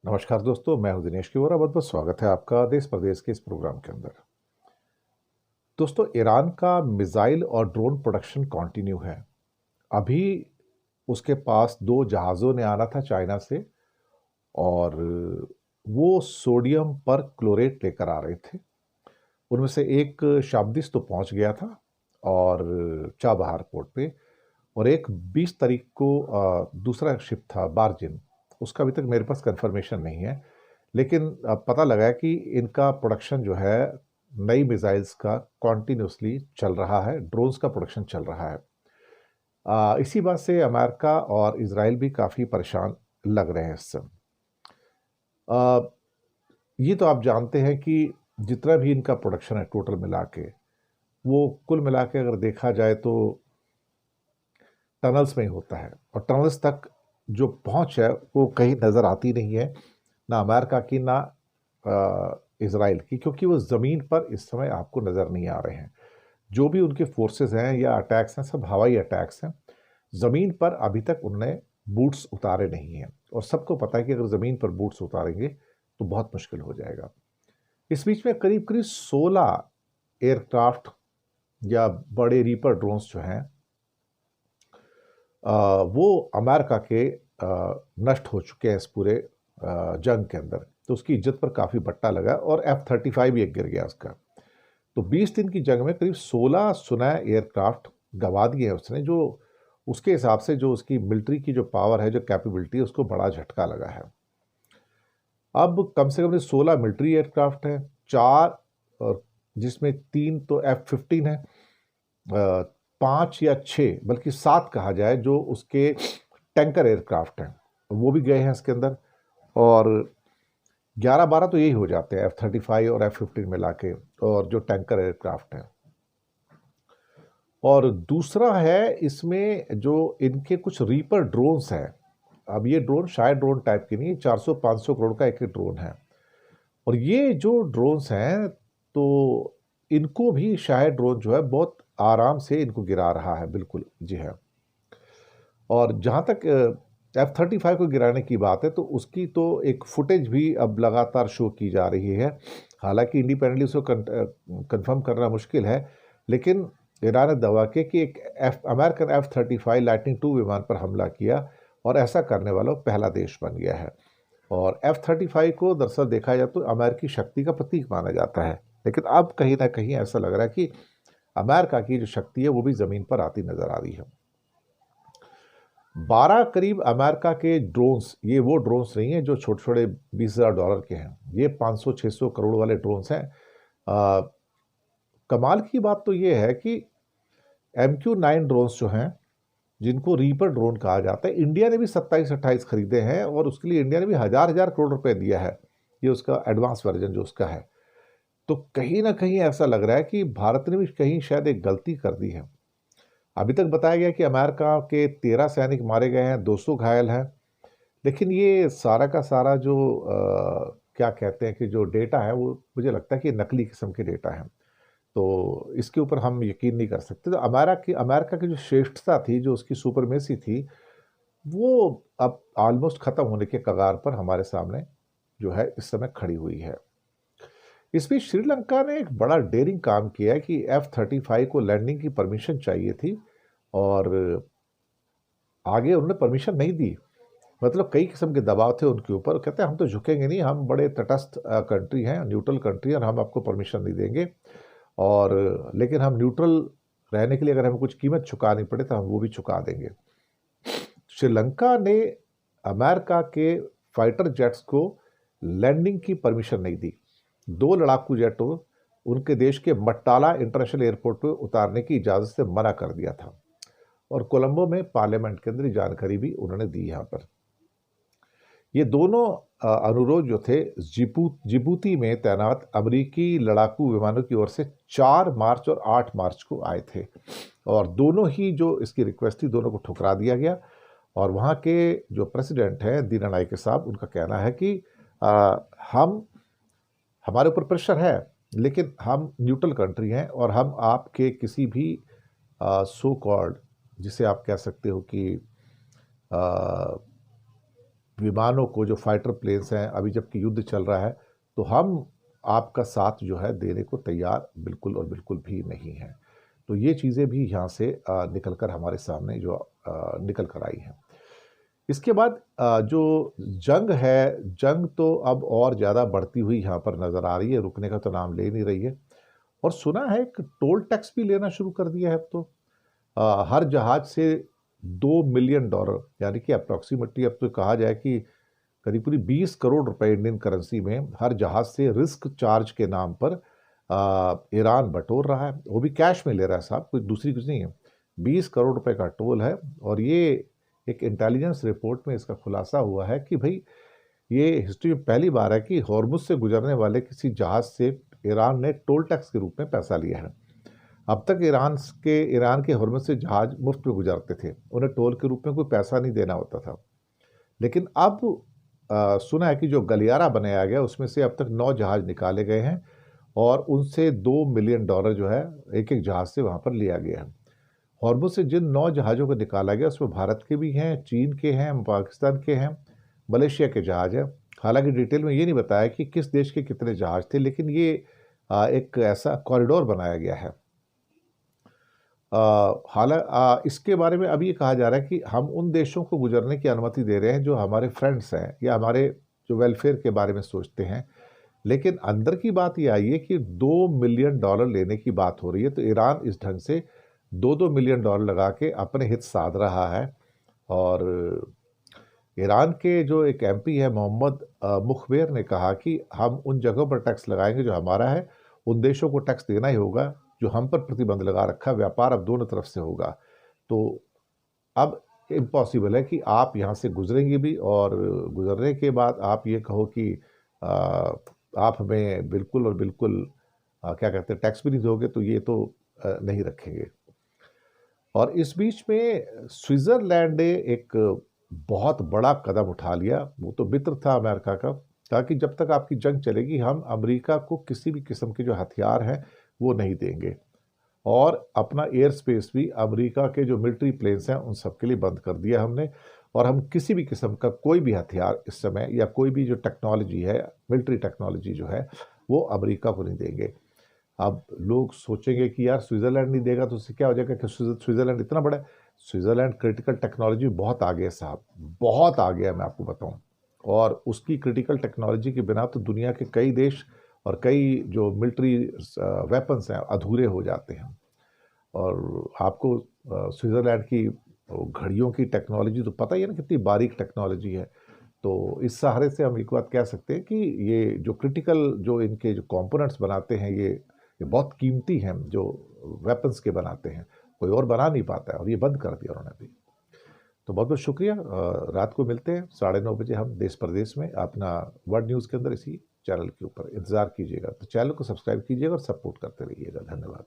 नमस्कार दोस्तों, मैं हूं दिनेश किवरा। बहुत बहुत स्वागत है आपका देश प्रदेश के इस प्रोग्राम के अंदर। दोस्तों, ईरान का मिसाइल और ड्रोन प्रोडक्शन कंटिन्यू है। अभी उसके पास दो जहाज़ों ने आना था चाइना से, और वो सोडियम पर क्लोरेट लेकर आ रहे थे। उनमें से एक शाब्दिस तो पहुंच गया था और चाबहार पोर्ट पे, और एक 20 तारीख को दूसरा शिप था बार्जिन। उसका अभी तक मेरे पास कंफर्मेशन नहीं है, लेकिन पता लगा है कि इनका प्रोडक्शन जो है नई मिसाइल्स का कॉन्टिन्यूसली चल रहा है, ड्रोन्स का प्रोडक्शन चल रहा है। इसी बात से अमेरिका और इसराइल भी काफ़ी परेशान लग रहे हैं इस समय। अ, ये तो आप जानते हैं कि जितना भी इनका प्रोडक्शन है टोटल मिला के, वो कुल मिला के अगर देखा जाए तो टनल्स में ही होता है, और टनल्स तक जो पहुंच है वो कहीं नज़र आती नहीं है, ना अमेरिका की ना इसराइल की, क्योंकि वो ज़मीन पर इस समय आपको नज़र नहीं आ रहे हैं। जो भी उनके फोर्सेस हैं या अटैक्स हैं, सब हवाई अटैक्स हैं। ज़मीन पर अभी तक उन्होंने बूट्स उतारे नहीं हैं, और सबको पता है कि अगर ज़मीन पर बूट्स उतारेंगे तो बहुत मुश्किल हो जाएगा। इस बीच में करीब करीब 16 एयरक्राफ्ट या बड़े रीपर ड्रोन्स जो हैं, वो अमेरिका के नष्ट हो चुके हैं इस पूरे जंग के अंदर। तो उसकी इज्जत पर काफ़ी बट्टा लगा, और F-35 भी एक गिर गया उसका। तो 20 दिन की जंग में करीब 16 सुनाए एयरक्राफ्ट गंवा दिए हैं उसने, जो उसके हिसाब से जो उसकी मिलिट्री की जो पावर है, जो कैपेबिलिटी है, उसको बड़ा झटका लगा है। अब कम से कम 16 मिलिट्री एयरक्राफ्ट हैं, 4 और जिसमें 3 तो F-15 है, 5 या 6 बल्कि 7 कहा जाए जो उसके टैंकर एयरक्राफ्ट हैं, वो भी गए हैं इसके अंदर। और 11-12 तो यही हो जाते हैं F-35 और F-15 मिला के, और जो टैंकर एयरक्राफ्ट हैं। और दूसरा है इसमें जो इनके कुछ रीपर ड्रोन्स हैं। अब ये ड्रोन शायद ड्रोन टाइप के नहीं, 400-500 करोड़ का एक ड्रोन है। और ये जो ड्रोन्स हैं, तो इनको भी शायद ड्रोन जो है बहुत आराम से इनको गिरा रहा है। बिल्कुल जी है। और जहाँ तक F-35 को गिराने की बात है, तो उसकी तो एक फुटेज भी अब लगातार शो की जा रही है। हालांकि इंडिपेंडेंटली उसको कंफर्म करना मुश्किल है, लेकिन ईरान ने दावा किया कि एक अमेरिकन F-35 लाइटनिंग 2 विमान पर हमला किया, और ऐसा करने वाला पहला देश बन गया है। और F-35 को दरअसल देखा जाए तो अमेरिकी शक्ति का प्रतीक माना जाता है, लेकिन अब कहीं ना कहीं ऐसा लग रहा है कि अमेरिका की जो शक्ति है वो भी ज़मीन पर आती नजर आ रही है। 12 करीब अमेरिका के ड्रोन्स, ये वो ड्रोन्स नहीं हैं जो छोटे छोटे $20,000 के हैं, ये 500-600 करोड़ वाले ड्रोन्स हैं। आ, कमाल की बात तो ये है कि MQ-9 ड्रोन्स जो हैं, जिनको रीपर ड्रोन कहा जाता है, इंडिया ने भी 27-28 खरीदे हैं, और उसके लिए इंडिया ने भी हजार हजार करोड़ रुपए दिया है। ये उसका एडवांस वर्जन जो उसका है। तो कहीं ना कहीं ऐसा लग रहा है कि भारत ने भी कहीं शायद एक गलती कर दी है। अभी तक बताया गया कि अमेरिका के 13 सैनिक मारे गए हैं, 200 घायल हैं, लेकिन ये सारा का सारा जो क्या कहते हैं कि जो डेटा है, वो मुझे लगता है कि नकली किस्म के डेटा है। तो इसके ऊपर हम यकीन नहीं कर सकते। तो अमेरिका की जो श्रेष्ठता थी, जो उसकी सुपरमेसी थी, वो अब ऑलमोस्ट खत्म होने के कगार पर हमारे सामने जो है इस समय खड़ी हुई है। इस बीच श्रीलंका ने एक बड़ा डेयरिंग काम किया है कि F-35 को लैंडिंग की परमिशन चाहिए थी, और आगे उन्होंने परमिशन नहीं दी। मतलब कई किस्म के दबाव थे उनके ऊपर। कहते हैं हम तो झुकेंगे नहीं, हम बड़े तटस्थ कंट्री हैं, न्यूट्रल कंट्री, और हम आपको परमिशन नहीं देंगे। और लेकिन हम न्यूट्रल रहने के लिए अगर हमें कुछ कीमत चुकानी पड़े तो हम वो भी चुका देंगे। श्रीलंका ने अमेरिका के फाइटर जेट्स को लैंडिंग की परमिशन नहीं दी। 2 लड़ाकू जेटों उनके देश के मट्टाला इंटरनेशनल एयरपोर्ट पर उतारने की इजाज़त से मना कर दिया था, और कोलंबो में पार्लियामेंट के अंदर जानकारी भी उन्होंने दी। यहाँ पर ये दोनों अनुरोध जो थे जिबूती में तैनात अमेरिकी लड़ाकू विमानों की ओर से 4 मार्च और 8 मार्च को आए थे, और दोनों ही जो इसकी रिक्वेस्ट थी, दोनों को ठुकरा दिया गया। और वहाँ के जो प्रेसिडेंट हैं दीना नायके साहब, उनका कहना है कि हम हमारे ऊपर प्रेशर है, लेकिन हम न्यूट्रल कंट्री हैं, और हम आपके किसी भी सो कॉल्ड, जिसे आप कह सकते हो कि विमानों को, जो फाइटर प्लेन्स हैं, अभी जबकि युद्ध चल रहा है, तो हम आपका साथ जो है देने को तैयार बिल्कुल और बिल्कुल भी नहीं हैं। तो ये चीज़ें भी यहाँ से निकल कर हमारे सामने जो निकल कर आई हैं। इसके बाद जो जंग है, जंग तो अब और ज़्यादा बढ़ती हुई यहाँ पर नज़र आ रही है, रुकने का तो नाम ले नहीं रही है। और सुना है एक टोल टैक्स भी लेना शुरू कर दिया है अब तो। हर जहाज से $2 मिलियन, यानी कि अप्रॉक्सीमेटली अब तो कहा जाए कि करीब-करीब 20 करोड़ रुपए इंडियन करेंसी में हर जहाज से रिस्क चार्ज के नाम पर ईरान बटोर रहा है। वो भी कैश में ले रहा है साहब, कोई दूसरी कुछ नहीं है। 20 करोड़ रुपए का टोल है। और ये एक इंटेलिजेंस रिपोर्ट में इसका खुलासा हुआ है कि भाई ये हिस्ट्री में पहली बार है कि हॉर्मुज से गुजरने वाले किसी जहाज से ईरान ने टोल टैक्स के रूप में पैसा लिया है। अब तक ईरान के हॉर्मुज से जहाज मुफ्त में गुजरते थे, उन्हें टोल के रूप में कोई पैसा नहीं देना होता था। लेकिन अब सुना है कि जो गलियारा बनाया गया उसमें से अब तक 9 जहाज निकाले गए हैं और उनसे $2 मिलियन जो है एक एक जहाज से वहां पर लिया गया है। हॉर्मुज से जिन 9 जहाज़ों को निकाला गया उसमें भारत के भी हैं, चीन के हैं, पाकिस्तान के हैं, मलेशिया के जहाज़ हैं। हालांकि डिटेल में ये नहीं बताया कि किस देश के कितने जहाज़ थे, लेकिन ये एक ऐसा कॉरिडोर बनाया गया है। इसके बारे में अब ये कहा जा रहा है कि हम उन देशों को गुजरने की अनुमति दे रहे हैं जो हमारे फ्रेंड्स हैं या हमारे जो वेलफेयर के बारे में सोचते हैं। लेकिन अंदर की बात ये आई है कि $2 मिलियन लेने की बात हो रही है, तो ईरान इस ढंग से $2 मिलियन लगा के अपने हित साध रहा है। और ईरान के जो एक एमपी है मोहम्मद मुखबिर ने कहा कि हम उन जगहों पर टैक्स लगाएंगे जो हमारा है, उन देशों को टैक्स देना ही होगा जो हम पर प्रतिबंध लगा रखा है। व्यापार अब दोनों तरफ से होगा। तो अब इम्पॉसिबल है कि आप यहाँ से गुजरेंगे भी और गुजरने के बाद आप ये कहो कि आप हमें बिल्कुल और बिल्कुल क्या कहते हैं टैक्स भी नहीं दोगे, तो ये तो नहीं रखेंगे। और इस बीच में स्विट्जरलैंड ने एक बहुत बड़ा कदम उठा लिया। वो तो मित्र था अमेरिका का, कहा कि जब तक आपकी जंग चलेगी हम अमेरिका को किसी भी किस्म के जो हथियार हैं वो नहीं देंगे। और अपना एयर स्पेस भी अमेरिका के जो मिलिट्री प्लेन्स हैं उन सब के लिए बंद कर दिया हमने। और हम किसी भी किस्म का कोई भी हथियार इस समय या कोई भी जो टेक्नोलॉजी है, मिलिट्री टेक्नोलॉजी जो है, वो अमेरिका को नहीं देंगे। अब लोग सोचेंगे कि यार स्विट्जरलैंड नहीं देगा तो उससे क्या हो जाएगा कि स्विट्जरलैंड इतना बड़ा है। स्विट्जरलैंड क्रिटिकल टेक्नोलॉजी बहुत आगे है साहब, बहुत आगे है, मैं आपको बताऊं। और उसकी क्रिटिकल टेक्नोलॉजी के बिना तो दुनिया के कई देश और कई जो मिलिट्री वेपन्स हैं अधूरे हो जाते हैं। और आपको स्विट्जरलैंड की घड़ियों की टेक्नोलॉजी तो पता ही है ना, कितनी बारीक टेक्नोलॉजी है। तो इस सहारे से हम एक बात कह सकते हैं कि ये जो क्रिटिकल जो इनके जो कंपोनेंट्स बनाते हैं ये बहुत कीमती हैं, जो वेपन्स के बनाते हैं, कोई और बना नहीं पाता है। और ये बंद कर दिया उन्होंने भी। तो बहुत बहुत शुक्रिया। रात को मिलते हैं 9:30 बजे हम देश प्रदेश में अपना वर्ल्ड न्यूज़ के अंदर इसी चैनल के ऊपर इंतज़ार कीजिएगा। तो चैनल को सब्सक्राइब कीजिएगा और सपोर्ट करते रहिएगा। धन्यवाद।